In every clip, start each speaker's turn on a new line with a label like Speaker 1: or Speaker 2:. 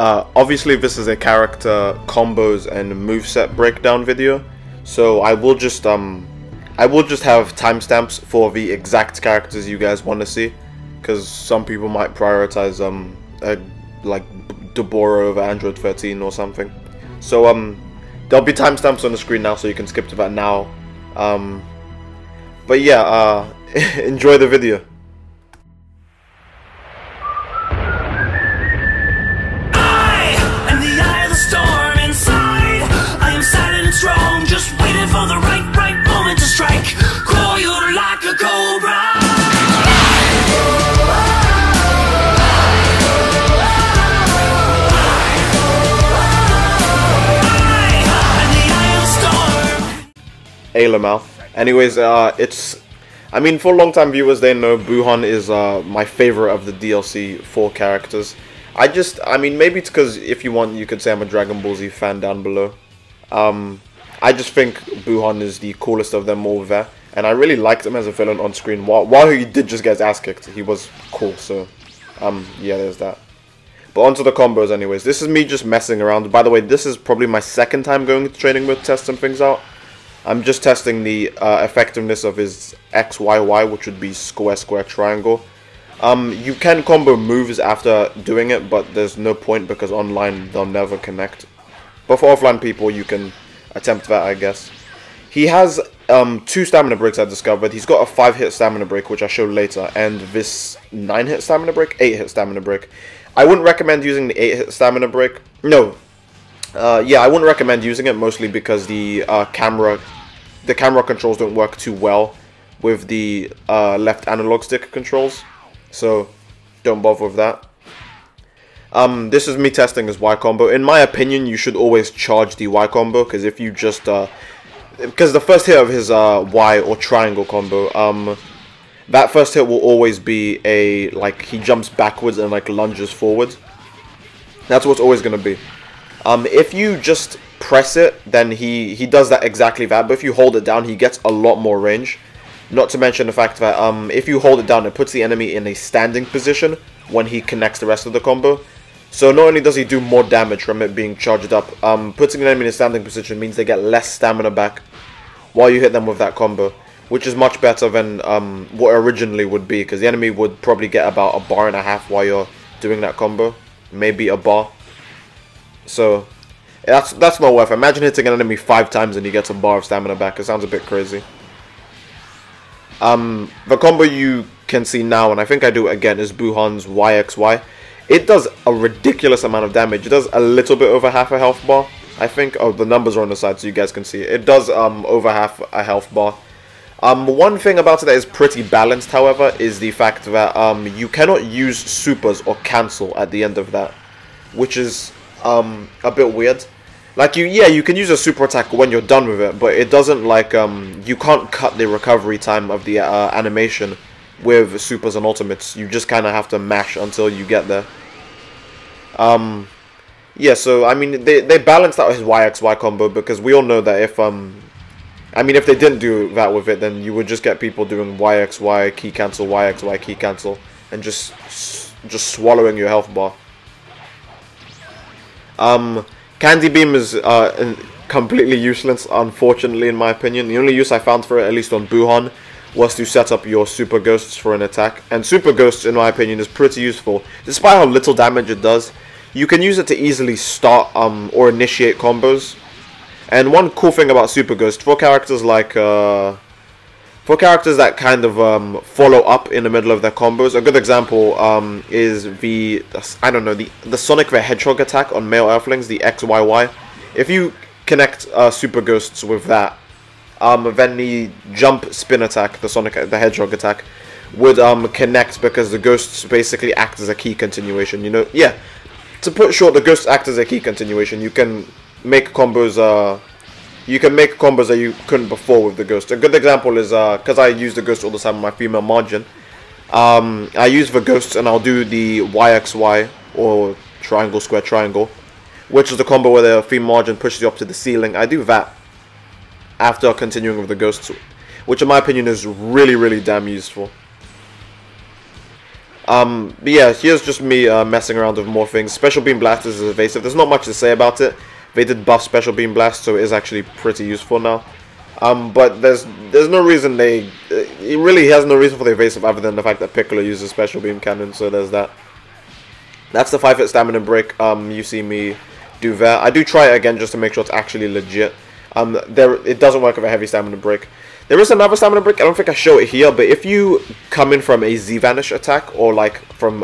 Speaker 1: Obviously this is a character combos and moveset breakdown video, so I will just have timestamps for the exact characters you guys want to see, because some people might prioritize like Dabura over Android 13 or something. So there'll be timestamps on the screen now, so you can skip to that now. But yeah, enjoy the video.
Speaker 2: Strong, just waiting for the right moment to strike. Call you like a cobra.
Speaker 1: Mouth. Anyways, I mean, for long-time viewers, they know Buuhan is my favorite of the DLC 4 characters. I mean, maybe it's because if you want, you could say I'm a Dragon Ball Z fan down below. I just think Buuhan is the coolest of them all there, and I really liked him as a villain on screen. While he did just get his ass kicked, he was cool, so, yeah, there's that. But onto the combos anyways. This is me just messing around. By the way, this is probably my second time going to training mode to test some things out. I'm just testing the effectiveness of his XYY, which would be square, square, triangle. You can combo moves after doing it, but there's no point because online they'll never connect. But for offline people, you can attempt that, I guess. He has 2 stamina breaks I discovered. He's got a 5-hit stamina break, which I show later, and this 9-hit stamina break, 8-hit stamina break. I wouldn't recommend using the 8-hit stamina break. No. Yeah, I wouldn't recommend using it, mostly because the camera controls don't work too well with the left analog stick controls. So, don't bother with that. This is me testing his Y combo. In my opinion, you should always charge the Y combo, because if you just because the first hit of his Y or triangle combo, that first hit will always be like he jumps backwards and like lunges forward. That's what's always gonna be. If you just press it, then he does that exactly that. But if you hold it down, he gets a lot more range. Not to mention the fact that if you hold it down, it puts the enemy in a standing position when he connects the rest of the combo. So not only does he do more damage from it being charged up, putting an enemy in a standing position means they get less stamina back while you hit them with that combo, which is much better than what originally would be, because the enemy would probably get about 1.5 bars while you're doing that combo, maybe 1 bar. So that's not worth it. Imagine hitting an enemy 5 times and he gets 1 bar of stamina back. It sounds a bit crazy. The combo you can see now, and I think I do it again, is Buuhan's YXY. It does a ridiculous amount of damage. It does a little bit over half a health bar, I think. Oh, the numbers are on the side so you guys can see it. It does over half a health bar. One thing about it that is pretty balanced, however, is the fact that you cannot use supers or cancel at the end of that, which is a bit weird. Like, you can use a super attack when you're done with it, but it doesn't, like, you can't cut the recovery time of the animation with supers and ultimates. You just kind of have to mash until you get there. Yeah, so, I mean, they balanced out his YXY combo, because we all know that if, I mean, if they didn't do that with it, then you would just get people doing YXY, key cancel, YXY, key cancel, and just swallowing your health bar. Candy Beam is completely useless, unfortunately, in my opinion. The only use I found for it, at least on Buuhan, was to set up your Super Ghosts for an attack. And Super Ghosts, in my opinion, is pretty useful. Despite how little damage it does, you can use it to easily start or initiate combos. And one cool thing about Super Ghost, for characters like for characters that kind of follow up in the middle of their combos, a good example is the Sonic the Hedgehog attack on male Earthlings, the XYY. If you connect Super Ghosts with that, then the jump spin attack, the Sonic the Hedgehog attack, would connect, because the ghosts basically act as a key continuation. You know, yeah. To put short, the ghosts act as a key continuation. You can make combos. You can make combos that you couldn't before with the ghost. A good example is because I use the ghost all the time in my female margin. I use the ghosts and I'll do the YXY or triangle square triangle, which is the combo where the female margin pushes you up to the ceiling. I do that after continuing with the ghosts, which in my opinion is really, really damn useful. But yeah, here's just me messing around with more things. Special Beam Blast is evasive. There's not much to say about it. They did buff Special Beam Blast, so it is actually pretty useful now. But there's no reason it really has no reason for the evasive other than the fact that Piccolo uses Special Beam Cannon, so there's that. That's the 5-hit stamina break you see me do there. I do try it again just to make sure it's actually legit. It doesn't work with a heavy stamina break. There is another stamina break, I don't think I show it here, but if you come in from a Z-Vanish attack, or like from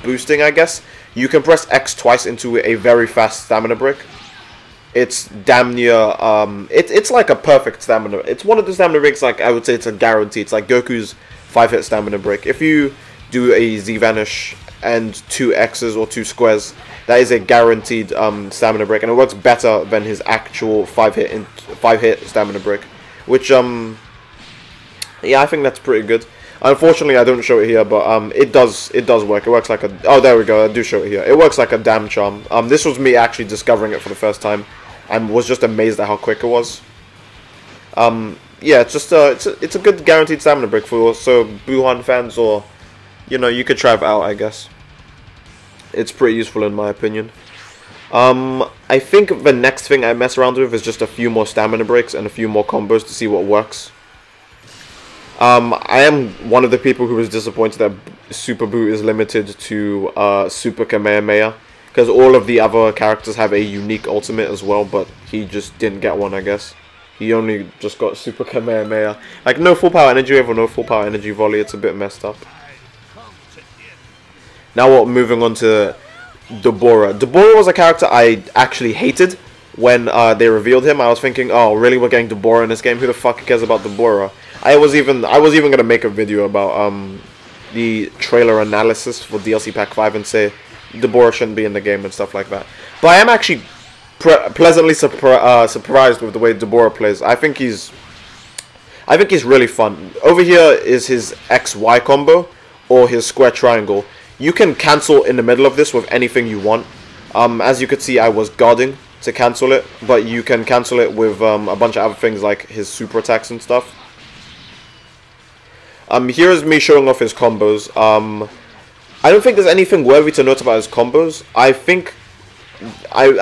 Speaker 1: boosting, I guess, you can press X twice into a very fast stamina break. It's damn near, it's like a perfect stamina. It's one of the stamina breaks, like, I would say it's a guarantee. It's like Goku's 5-hit stamina break. If you do a Z-Vanish and 2 X's or 2 squares, that is a guaranteed stamina break, and it works better than his actual 5-hit stamina break. Which, yeah, I think that's pretty good. Unfortunately, I don't show it here, but it does work. It works like a... Oh, there we go. I do show it here. It works like a damn charm. This was me actually discovering it for the first time. I was just amazed at how quick it was. Yeah, it's just it's a good guaranteed stamina break for Buuhan fans, or you know, you could try it out. I guess it's pretty useful in my opinion. I think the next thing I mess around with is just a few more stamina breaks and a few more combos to see what works. I am one of the people who was disappointed that Super Buu is limited to Super Kamehameha, because all of the other characters have a unique ultimate as well, but he just didn't get one, I guess. He only just got Super Kamehameha. Like, no full power energy wave or no full power energy volley, it's a bit messed up. Now we're moving on to Dabura. Dabura was a character I actually hated when they revealed him. I was thinking, oh, really, we're getting Dabura in this game? Who the fuck cares about Dabura? I was even gonna make a video about the trailer analysis for DLC Pack 5 and say Dabura shouldn't be in the game and stuff like that. But I am actually pleasantly surprised with the way Dabura plays. I think he's really fun. Over here is his XY combo or his square triangle. You can cancel in the middle of this with anything you want. As you could see, I was guarding to cancel it, but you can cancel it with a bunch of other things like his super attacks and stuff. Here is me showing off his combos. I don't think there's anything worthy to note about his combos. I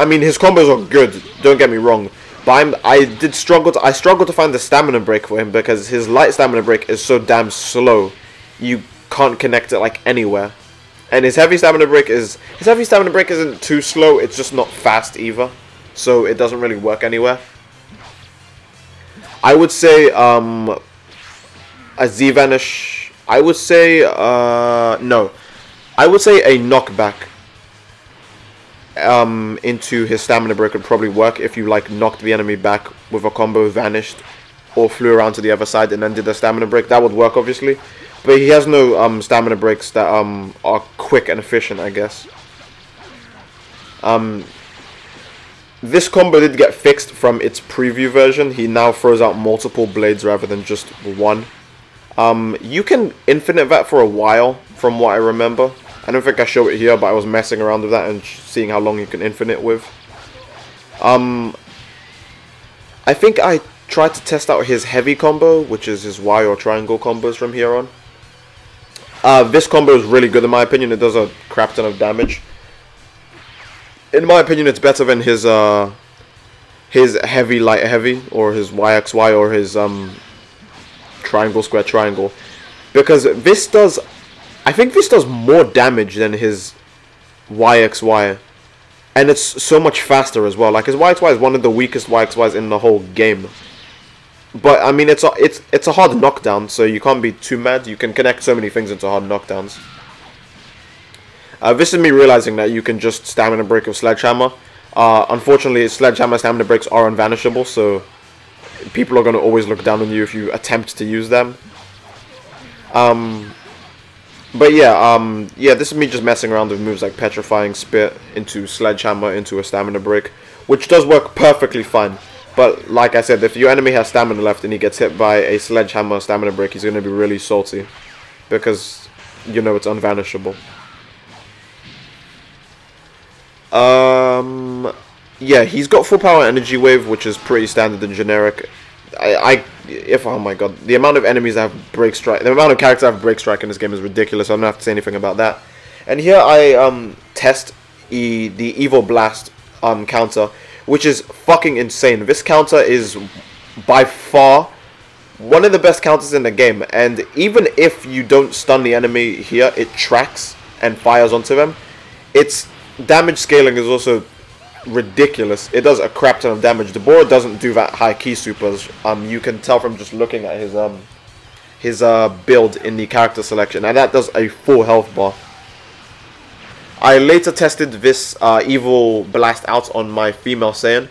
Speaker 1: mean, his combos are good, don't get me wrong, but I struggled to find the stamina break for him, because his light stamina break is so damn slow. You can't connect it like anywhere. And his heavy stamina break isn't too slow, it's just not fast either, so it doesn't really work anywhere. I would say a Z-Vanish, I would say a knockback into his stamina break would probably work if you like knocked the enemy back with a combo, vanished, or flew around to the other side and then did a stamina break. That would work, obviously. But he has no stamina breaks that are quick and efficient, I guess. This combo did get fixed from its preview version. He now throws out multiple blades rather than just one. You can infinite that for a while, from what I remember. I don't think I show it here, but I was messing around with that and seeing how long you can infinite with. I think I tried to test out his heavy combo, which is his Y or triangle combos from here on. This combo is really good in my opinion. It does a crap ton of damage. In my opinion, it's better than his heavy light heavy, or his YXY, or his triangle square triangle, because this does, I think this does more damage than his YXY, and it's so much faster as well. Like, his YXY is one of the weakest YXYs in the whole game. But I mean, it's a hard knockdown, so you can't be too mad. You can connect so many things into hard knockdowns. This is me realizing that you can just stamina break with Sledgehammer. Unfortunately, Sledgehammer stamina breaks are unvanishable, so people are going to always look down on you if you attempt to use them. But yeah, yeah, this is me just messing around with moves like Petrifying Spit into Sledgehammer into a stamina break, which does work perfectly fine. But like I said, if your enemy has stamina left and he gets hit by a Sledgehammer stamina break, he's going to be really salty, because you know it's unvanishable. Yeah, he's got full power energy wave, which is pretty standard and generic. I oh my god, the amount of enemies that have break strike, the amount of characters that have break strike in this game is ridiculous. So I don't have to say anything about that. And here I test the Evil Blast counter, which is fucking insane. This counter is by far one of the best counters in the game, and even if you don't stun the enemy here, it tracks and fires onto them. Its damage scaling is also ridiculous. It does a crap ton of damage. Dabura doesn't do that high key supers. You can tell from just looking at his build in the character selection, and that does a full health bar. I later tested this Evil Blast out on my female Saiyan,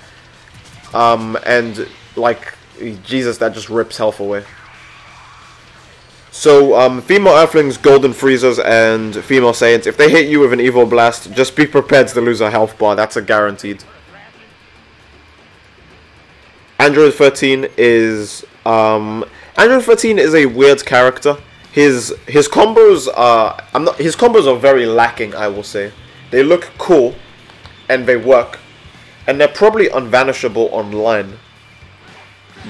Speaker 1: and like, Jesus, that just rips health away. So, female Earthlings, Golden Freezers, and female Saiyans, if they hit you with an Evil Blast, just be prepared to lose a health bar. That's a guaranteed. Android 13 is a weird character. His combos are very lacking, I will say. They look cool, and they work, and they're probably unvanishable online.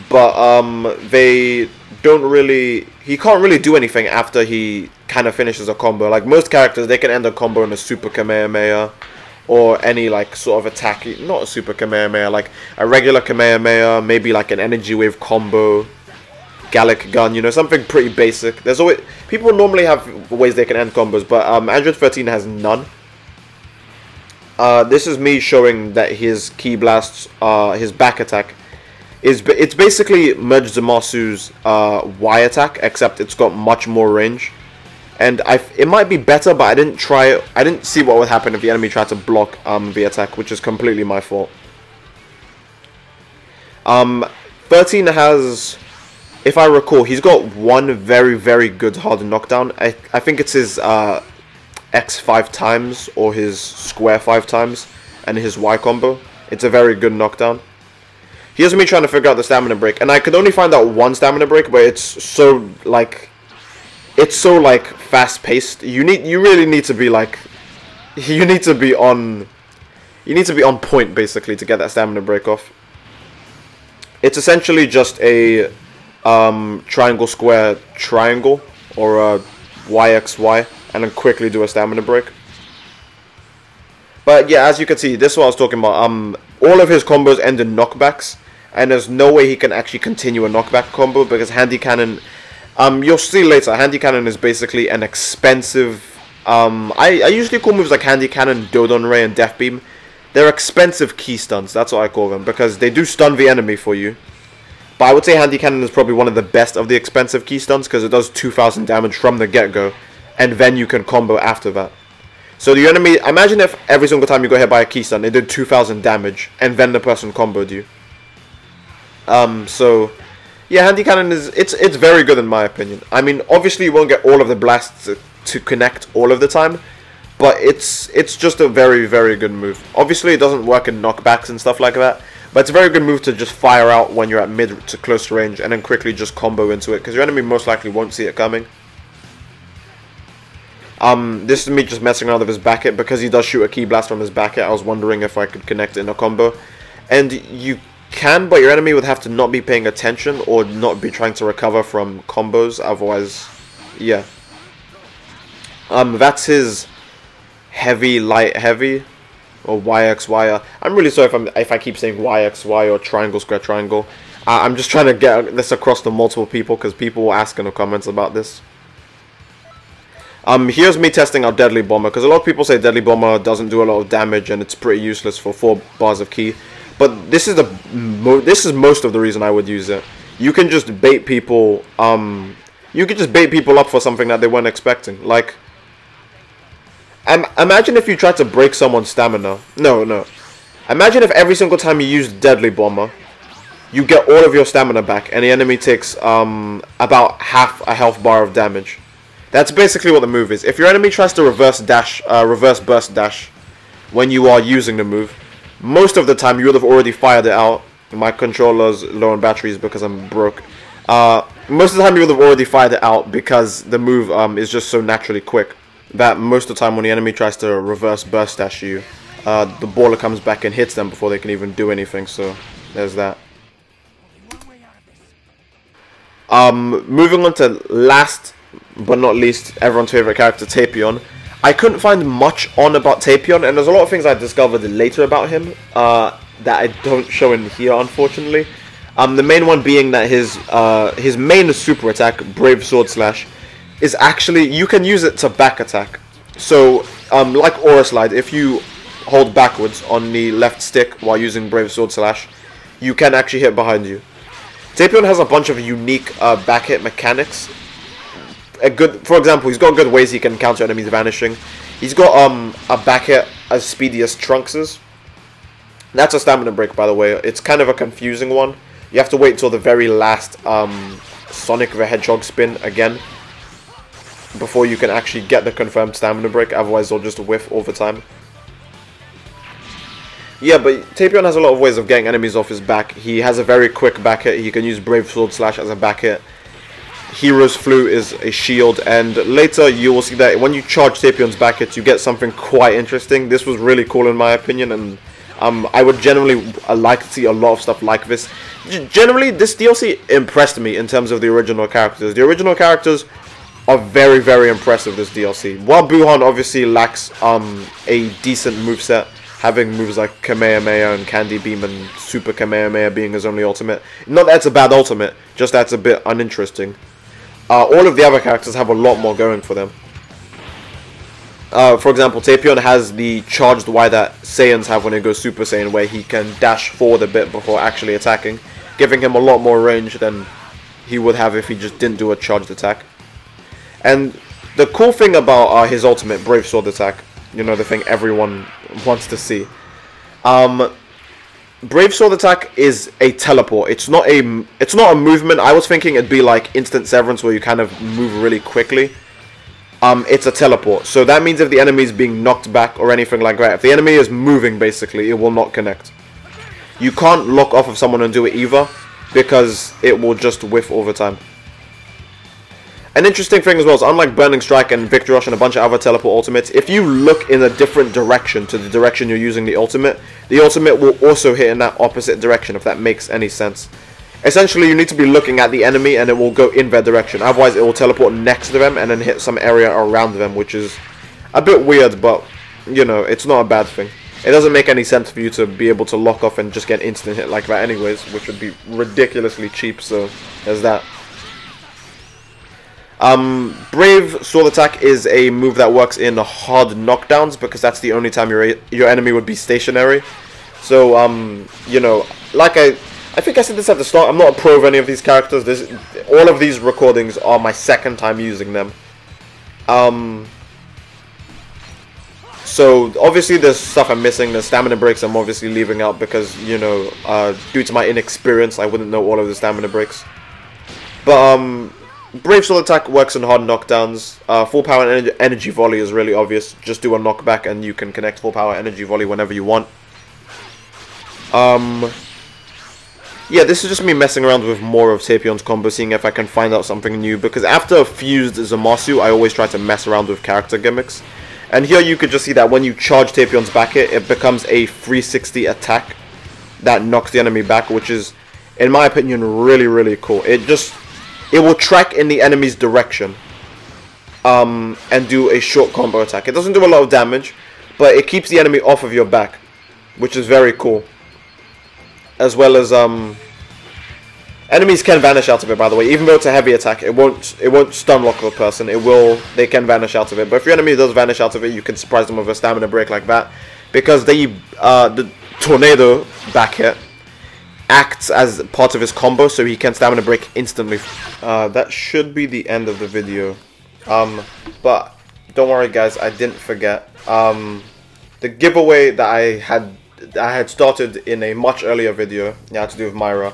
Speaker 1: But they don't really. He can't really do anything after he kind of finishes a combo. Like most characters, they can end a combo in a Super Kamehameha, or any like sort of attack. Not a Super Kamehameha, like a regular Kamehameha, maybe like an Energy Wave combo, Gallic Gun. You know, something pretty basic. There's always people normally have ways they can end combos, but Android 13 has none. This is me showing that his Ki Blasts, his back attack. It's basically Merge Zamasu's Y attack, except it's got much more range, and it might be better, but I didn't see what would happen if the enemy tried to block the attack, which is completely my fault. 13 has, if I recall, he's got one very, very good hard knockdown. I think it's his X 5 times or his square 5 times, and his Y combo. It's a very good knockdown. Here's me trying to figure out the stamina break, and I could only find out one stamina break, but it's so fast paced. You really need to be like, you need to be on point basically to get that stamina break off. It's essentially just a triangle square triangle, or a YXY, and then quickly do a stamina break. But yeah, as you can see, this is what I was talking about. All of his combos end in knockbacks, and there's no way he can actually continue a knockback combo, because Handy Cannon, you'll see later, Handy Cannon is basically an expensive, I usually call moves like Handy Cannon, Dodon Ray, and Death Beam. They're expensive key stuns, that's what I call them, because they do stun the enemy for you. But I would say Handy Cannon is probably one of the best of the expensive key stuns, because it does 2,000 damage from the get-go, and then you can combo after that. So the enemy, imagine if every single time you got hit by a key stun, it did 2,000 damage, and then the person comboed you. So yeah, Handy Cannon it's very good in my opinion. I mean, obviously you won't get all of the blasts to connect all of the time, but it's just a very, very good move. Obviously it doesn't work in knockbacks and stuff like that, but it's a very good move to just fire out when you're at mid to close range, and then quickly just combo into it, because your enemy most likely won't see it coming. This is me just messing around with his back hit, because he does shoot a Ki Blast from his back hit. I was wondering if I could connect it in a combo, and you can, but your enemy would have to not be paying attention or not be trying to recover from combos, otherwise, yeah. That's his heavy, light, heavy, or YXY. I'm really sorry if I keep saying YXY or triangle, square, triangle. I'm just trying to get this across to multiple people, because people will ask in the comments about this. Here's me testing out Deadly Bomber, because a lot of people say Deadly Bomber doesn't do a lot of damage and it's pretty useless for 4 bars of ki. But this is most of the reason I would use it. You can just bait people. You can just bait people up for something that they weren't expecting. Like, imagine if you tried to break someone's stamina. No. Imagine if every single time you use Deadly Bomber, you get all of your stamina back, and the enemy takes about half a health bar of damage. That's basically what the move is. If your enemy tries to reverse burst dash when you are using the move, most of the time you would have already fired it out. My controller's low on batteries because I'm broke. Most of the time you would have already fired it out, because the move is just so naturally quick that most of the time when the enemy tries to reverse burst dash you, the baller comes back and hits them before they can even do anything. So there's that. Moving on to last but not least, everyone's favorite character, Tapion. I couldn't find much on about Tapion, and there's a lot of things I discovered later about him that I don't show in here, unfortunately. The main one being that his main super attack, Brave Sword Slash, is actually, you can use it to back attack. So, like Aura Slide, if you hold backwards on the left stick while using Brave Sword Slash, you can actually hit behind you. Tapion has a bunch of unique back hit mechanics. For example, he's got good ways he can counter enemies vanishing. He's got a back hit as speedy as Trunks's. That's a stamina break, by the way. It's kind of a confusing one. You have to wait till the very last Sonic the Hedgehog spin again before you can actually get the confirmed stamina break. Otherwise, they'll just whiff all the time. Yeah, but Tapion has a lot of ways of getting enemies off his back. He has a very quick back hit. He can use Brave Sword Slash as a back hit. Hero's Flu is a shield, and later you will see that when you charge Tapion's back hits, you get something quite interesting. This was really cool in my opinion, and I would generally like to see a lot of stuff like this. Generally, this DLC impressed me in terms of the original characters. The original characters are very, very impressive, this DLC. While Buuhan obviously lacks a decent moveset, having moves like Kamehameha and Candy Beam and Super Kamehameha being his only ultimate. Not that it's a bad ultimate, just that it's a bit uninteresting. All of the other characters have a lot more going for them. For example, Tapion has the charged Y that Saiyans have when they go Super Saiyan, where he can dash forward a bit before actually attacking, giving him a lot more range than he would have if he just didn't do a charged attack. And the cool thing about his ultimate, Brave Sword Attack, you know, the thing everyone wants to see. Brave Sword Attack is a teleport. It's not a movement. I was thinking it'd be like Instant Severance, where you kind of move really quickly. It's a teleport. So that means if the enemy is being knocked back or anything like that, if the enemy is moving, basically, it will not connect. You can't lock off of someone and do it either, because it will just whiff all the time. An interesting thing as well is, unlike Burning Strike and Victor Rush and a bunch of other teleport ultimates, if you look in a different direction to the direction you're using the ultimate will also hit in that opposite direction, if that makes any sense. Essentially, you need to be looking at the enemy and it will go in their direction. Otherwise, it will teleport next to them and then hit some area around them, which is a bit weird, but, you know, it's not a bad thing. It doesn't make any sense for you to be able to lock off and just get instant hit like that anyways, which would be ridiculously cheap, so there's that. Brave Sword Attack is a move that works in hard knockdowns, because that's the only time your enemy would be stationary. So, you know, like I think I said this at the start, I'm not a pro of any of these characters. All of these recordings are my second time using them. So, obviously there's stuff I'm missing. There's stamina breaks I'm obviously leaving out because, you know, due to my inexperience, I wouldn't know all of the stamina breaks. But, Brave Sword Attack works in hard knockdowns. Full power energy volley is really obvious. Just do a knockback and you can connect full power energy volley whenever you want. Yeah, this is just me messing around with more of Tapion's combo, seeing if I can find out something new. Because after Fused Zamasu, I always try to mess around with character gimmicks. And here you could just see that when you charge Tapion's back hit, it becomes a 360 attack that knocks the enemy back, which is, in my opinion, really, really cool. It will track in the enemy's direction and do a short combo attack. It doesn't do a lot of damage, but it keeps the enemy off of your back, which is very cool. As well as enemies can vanish out of it, by the way. Even though it's a heavy attack, it won't stun lock the person. They can vanish out of it. But if your enemy does vanish out of it, you can surprise them with a stamina break like that, because the tornado back hit acts as part of his combo, so he can stamina break instantly. That should be the end of the video. But don't worry guys, I didn't forget. The giveaway that I had started in a much earlier video, had to do with Myra,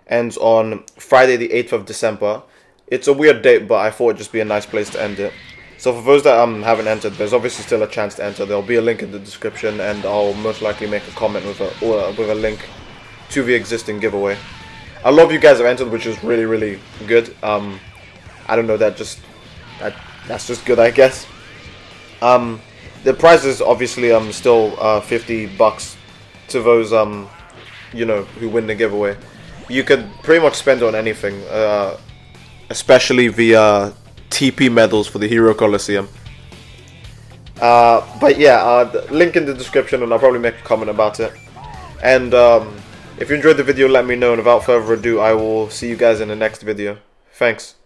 Speaker 1: ends on Friday the 8th of December. It's a weird date, but I thought it'd just be a nice place to end it. So for those that haven't entered, there's obviously still a chance to enter. There'll be a link in the description, and I'll most likely make a comment with a link to the existing giveaway. A lot of you guys have entered, which is really, really good. I don't know, that's just good, I guess. The prize is obviously still $50 to those you know, who win the giveaway. You could pretty much spend it on anything. especially the TP medals for the Hero Coliseum. But yeah, the link in the description, and I'll probably make a comment about it. And if you enjoyed the video, let me know, and without further ado, I will see you guys in the next video. Thanks.